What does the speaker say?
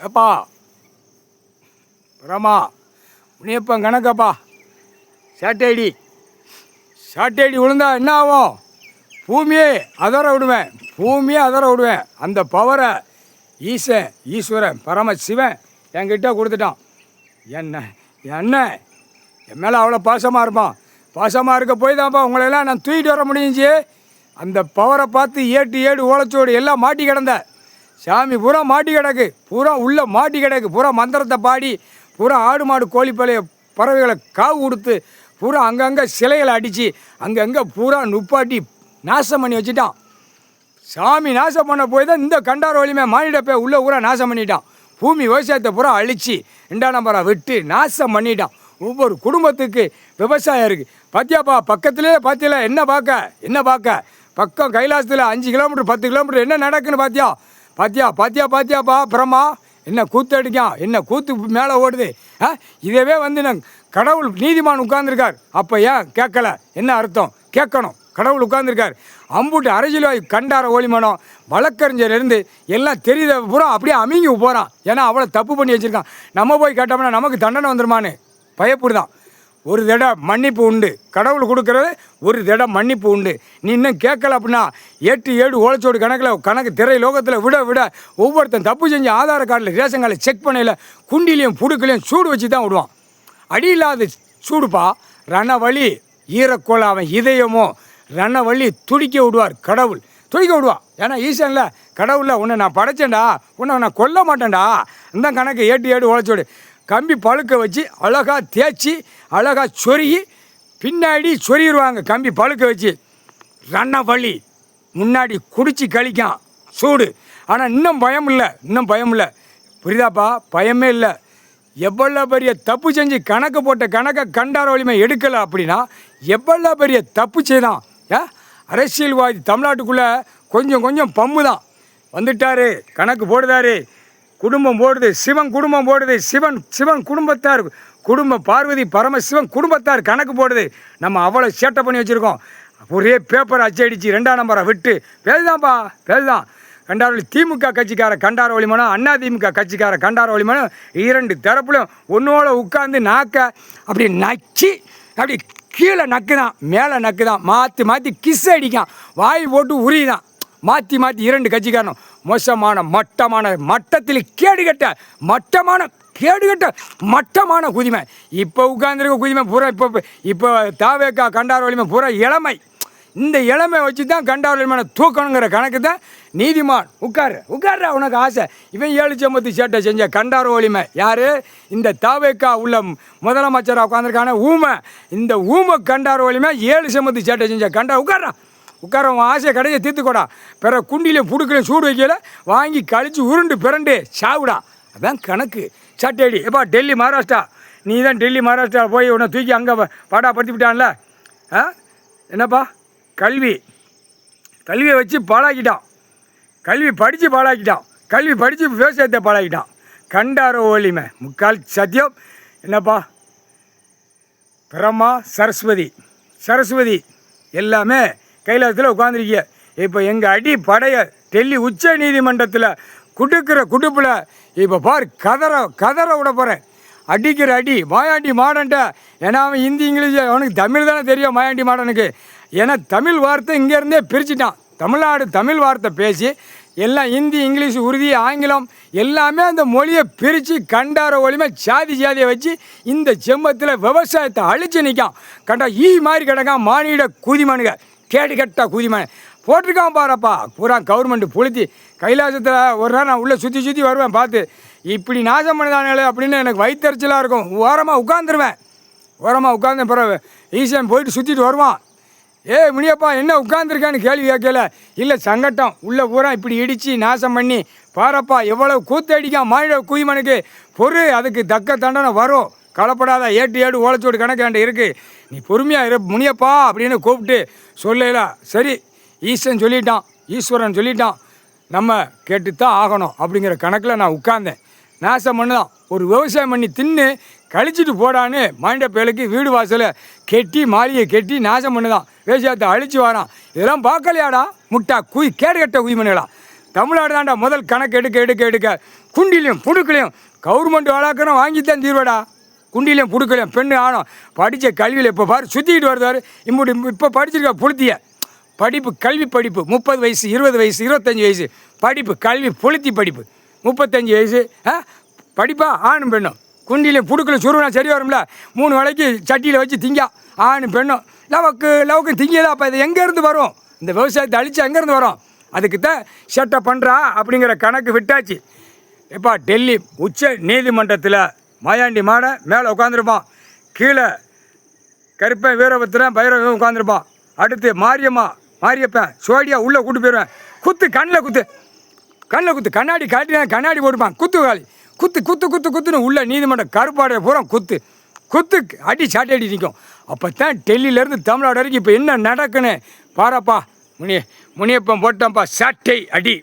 எப்பா பிரமா முனியப்பன் கணக்கப்பா சாட்டையடி விழுந்தா என்ன ஆகும்? பூமியே அதர விடுவேன். அந்த பவரை ஈஸ்வரன் பரமசிவன் என்கிட்ட கொடுத்துட்டான். என் அண்ணன் என் மேலே அவ்வளோ பாசமாக இருக்க போய் தான்ப்பா உங்களெல்லாம் நான் தூக்கிட்டு வர முடிஞ்சிச்சு. அந்த பவரை பார்த்து ஏடு ஓலைச்சோடு எல்லாம் மாட்டி கிடந்த சாமி பூரா மாட்டி கிடக்கு, பூரா மந்திரத்தை பாடி, பூரா ஆடு மாடு கோழிப்பழைய பறவைகளை காவு கொடுத்து, பூரா அங்கங்கே சிலைகளை அடித்து அங்கங்கே பூரா நுப்பாட்டி நாசம் பண்ணி வச்சுட்டான். சாமி நாசம் பண்ண போய் தான் இந்த கண்டார வலிமை மானிடப்பை உள்ள ஊரா நாசம் பண்ணிட்டான். பூமி விவசாயத்தை பூரா அழித்து 2ஆம் நம்பரை விட்டு நாசம் பண்ணிட்டான். ஒவ்வொரு குடும்பத்துக்கு விவசாயம் இருக்குது. பார்த்தியாப்பா பக்கத்துலேயே பார்த்தியா என்ன பார்க்க பக்கம் கைலாசத்தில் 5 கிலோமீட்டர் 10 கிலோமீட்டர் என்ன நடக்குன்னு பார்த்தியாப்பா பிரமா என்ன கூத்து அடிக்கான், என்ன கூத்து மேலே ஓடுது. இதவே வந்து நான் கடவுள் நீதிமான் உட்கார்ந்துருக்கார். அப்போ ஏன் கேட்கல? என்ன அர்த்தம்? கேட்கணும். கடவுள் உட்கார்ந்துருக்கார். அம்புட்டு அரசியல்வாதி கண்டார ஓலிமனம் வழக்கறிஞர்லேருந்து எல்லாம் தெரியுத பூரா அப்படியே அமிங்கி போகிறான். ஏன்னா அவ்வளோ தப்பு பண்ணி வச்சுருக்கான். நம்ம போய் கேட்டோம்னா நமக்கு தண்டனை வந்துருமான்னு பயப்படுதான். ஒரு தடவை மன்னிப்பு உண்டு, கடவுள் கொடுக்கறது ஒரு தடவை மன்னிப்பு உண்டு. நீ இன்னும் கேட்கல அப்படின்னா 7 ஓலைச்சோடு கணக்கு திரை லோகத்தில் விட ஒவ்வொருத்தன் தப்பு செஞ்சு ஆதார கார்டில் ரேஷன் கார்டில் செக் பண்ணையில் குண்டிலையும் புடுக்கலையும் சூடு வச்சு தான் விடுவான். அடி இல்லாத சூடுப்பா. ரணவழி ஈரக்கோளை அவன் இதயமோ ரணவழி துடிக்க விடுவார் கடவுள், துடிக்க விடுவான். ஏன்னா ஈசனில் கடவுளில் உன்னை நான் படைச்சேன்டா, உன்னை நான் கொல்ல மாட்டேன்டா. இந்த கணக்கு 7 ஓலைச்சோடு கம்பி பழுக்க வச்சு அழகாக தேய்ச்சி அழகாக சொருகி பின்னாடி சொருகிடுவாங்க. கம்பி பழுக்க வச்சு ரணவழி முன்னாடி குடிச்சு கழிக்கான் சூடு. ஆனால் இன்னும் பயம் இல்லை. புரியுதாப்பா? பயமே இல்லை. எவ்வளோ பெரிய தப்பு செஞ்சு கணக்கு போட்ட கணக்கை கண்டார வலிமை எடுக்கலை அப்படின்னா எவ்வளோ பெரிய தப்பு செய்தான். அரசியல்வாதி தமிழ்நாட்டுக்குள்ளே கொஞ்சம் பம்பு தான் வந்துட்டார். கணக்கு போடுதாரு, குடும்பம் போடுது, சிவன் குடும்பம் போடுது, சிவன் குடும்பத்தார் பார்வதி பரமசிவன் குடும்பத்தார் கணக்கு போடுது. நம்ம அவ்வளோ சேட்டை பண்ணி வச்சுருக்கோம். ஒரே பேப்பரை அச்சடிச்சு 2ஆம் நம்பரை விட்டு பேசுதான். கண்டார திமுக கட்சிக்கார கண்டார ஒளிமனம், அதிமுக கட்சிக்கார கண்டார ஒளிமனம் 2 தரப்புலையும் ஒன்றோட உட்காந்து நாக்க அப்படி நக்கி அப்படி கீழே நக்குதான் மேலே நக்குதான், மாற்றி கிஸ் அடிக்கான், வாய் போட்டு உரிதான். மாற்றி 2 கட்சிக்காரனும் மோசமான மட்டத்தில் மட்டமான குதிமை. இப்போ உட்கார்ந்துருக்க குதிமை பூரா இப்போ தாவேக்கா கண்டார வலிமை பூரா இளமை. இந்த இளமை வச்சு தான் கண்டார வலிமையை தூக்கணுங்கிற கணக்கு தான் நீதிமான். உட்கார்றா உனக்கு ஆசை. இவன் 7 சம்பத்து சேட்டை செஞ்ச கண்டார வலிமை யார்? இந்த தாவேக்கா உள்ள முதலமைச்சராக உட்காந்துருக்கான ஊமை. இந்த ஊமை கண்டார வலிமை 7 சம்பத்து சேட்டை செஞ்ச உட்காரவன் ஆசையை கடையை தீர்த்துக்கூடா. பிற குண்டிலையும் புடுக்கலையும் சூடு வைக்கல வாங்கி கழிச்சு உருண்டு பிறண்டு சாவுடா. அதான் கணக்கு. சட்டேடி எப்பா டெல்லி மகாராஷ்டிரா, நீ தான் டெல்லி மகாராஷ்டிரா போய் உன்னை தூக்கி அங்கே பாடாப்படுத்தி விட்டான்ல. என்னப்பா கல்வியை வச்சு பாழாக்கிட்டான். கல்வி படித்து விவசாயத்தை பாழாக்கிட்டான். கண்டார ஓலிமை முக்கால் சத்தியம். என்னப்பா பிரம்மா சரஸ்வதி எல்லாமே கைலாசத்தில் உட்காந்துருக்கிய. இப்போ எங்கள் அடி படைய டெல்லி உச்ச நீதிமன்றத்தில் குடுக்கிற குடுப்பில் இப்போ பார் கதற விட போகிறேன். அடிக்கிற அடி மாயாண்டி மாடன்ட்ட. ஏன்னா அவன் ஹிந்தி இங்கிலீஷ் அவனுக்கு தமிழ் தானே தெரியும் மாயாண்டி மாடனுக்கு. ஏன்னா தமிழ் வார்த்தை இங்கேருந்தே பிரிச்சுட்டான். தமிழ்நாடு தமிழ் வார்த்தை பேசி எல்லாம் ஹிந்தி இங்கிலீஷ் உருது ஆங்கிலம் எல்லாமே அந்த மொழியை பிரித்து கண்டார ஒளிமை சாதியை வச்சு இந்த செம்மத்தில் விவசாயத்தை அழிச்சு நிற்கான். கண்டா மாதிரி கிடக்கான் மானிட குதிமனுங்க, கேடுகட்டா குதிமன் போட்டிருக்கான் பாருப்பா. பூரா கவர்மெண்ட்டு புளுத்தி கைலாசத்தில் ஒரு நாள் நான் உள்ளே சுற்றி வருவேன். பார்த்து இப்படி நாசம் பண்ணிதானே அப்படின்னு எனக்கு வயிற்றுச்சலாக இருக்கும். ஓரமாக உட்காந்து பிறகு ஈசன் போயிட்டு சுற்றிட்டு வருவான். முனியப்பா என்ன உட்காந்துருக்கான்னு கேள்வி கேட்கல. இல்லை சங்கட்டம் உள்ளே பூரா இப்படி இடித்து நாசம் பண்ணி பாரப்பா எவ்வளோ கூத்தடிக்கான் மானிட குதிமனுக்கு. அதுக்கு தக்க தண்டனை வரும். கலப்படாத 7 ஓலைச்சோடு கணக்கு இருக்குது. நீ பொறுமையாக முனியப்பா அப்படின்னு கூப்பிட்டு சொல்லலாம். சரி ஈஸ்வரன் சொல்லிட்டான் நம்ம கேட்டுத்தான் ஆகணும் அப்படிங்கிற கணக்கில் நான் உட்கார்ந்தேன். நாசம் பண்ணுதான் ஒரு விவசாயம் பண்ணி தின்னு கழிச்சிட்டு போடான்னு மானிட பயலுக்கு வீடு வாசலை கெட்டி மாளிகை கெட்டி நாசம் பண்ணுதான். விவசாயத்தை அழிச்சு வரான். இதெல்லாம் பார்க்கலையாடா முட்டா கேடு கட்ட குதிமனுகளா. தமிழ்நாடு தாண்டா முதல் கணக்கு எடுக்க குண்டிலையும் புடுக்கலையும் கவர்மெண்ட் வழக்கணும் வாங்கித்தான் தீர்வடா. குண்டிலையும் புடுக்கலையும் பெண்ணு ஆணும் படித்த கல்வியில் இப்போ பாரு சுற்றிக்கிட்டு வருதாரு. இப்போ படிச்சிருக்க புளுத்திய படிப்பு கல்வி படிப்பு 30 வயசு 20 வயசு 25 வயசு படிப்பு கல்வி புளுத்தி படிப்பு 35 வயசு படிப்பா ஆணும் பெண்ணும். குண்டிலையும் புடுக்கலையும் சுருவனா சரி வரும்ல. 3 வேளைக்கு சட்டியில் வச்சு திங்கா ஆணும் பெண்ணும் லவுக்கு திங்கலாம். அப்போ இது எங்கேருந்து வரும்? இந்த விவசாயத்தை அழித்து எங்கேருந்து வரும்? அதுக்கு தான் செட்டப் பண்ணுறா அப்படிங்கிற கணக்கு விட்டாச்சு. எப்பா டெல்லி உச்ச நீதிமன்றத்தில் மாயாண்டி மாடை மேலே உட்காந்துருப்பான், கீழே கருப்பன் வீரபத்திரன் பைரவன் உட்காந்துருப்பான். அடுத்து மாரியப்பன் சோடியா உள்ளே கூட்டு போயிடுவேன். கண்ணில் குத்து கண்ணாடி காட்டினா கண்ணாடி போட்டுப்பான். குத்துன்னு உள்ள நீதிமன்றம் கருப்பாடைய பூரா குத்து அடி சாட்டை அடி நிற்கும். அப்போ தான் டெல்லியிலேருந்து தமிழ்நாடு வரைக்கும் இப்போ என்ன நடக்குன்னு பாரப்பா. முனியப்பன் போட்டான்ப்பா சாட்டை அடி.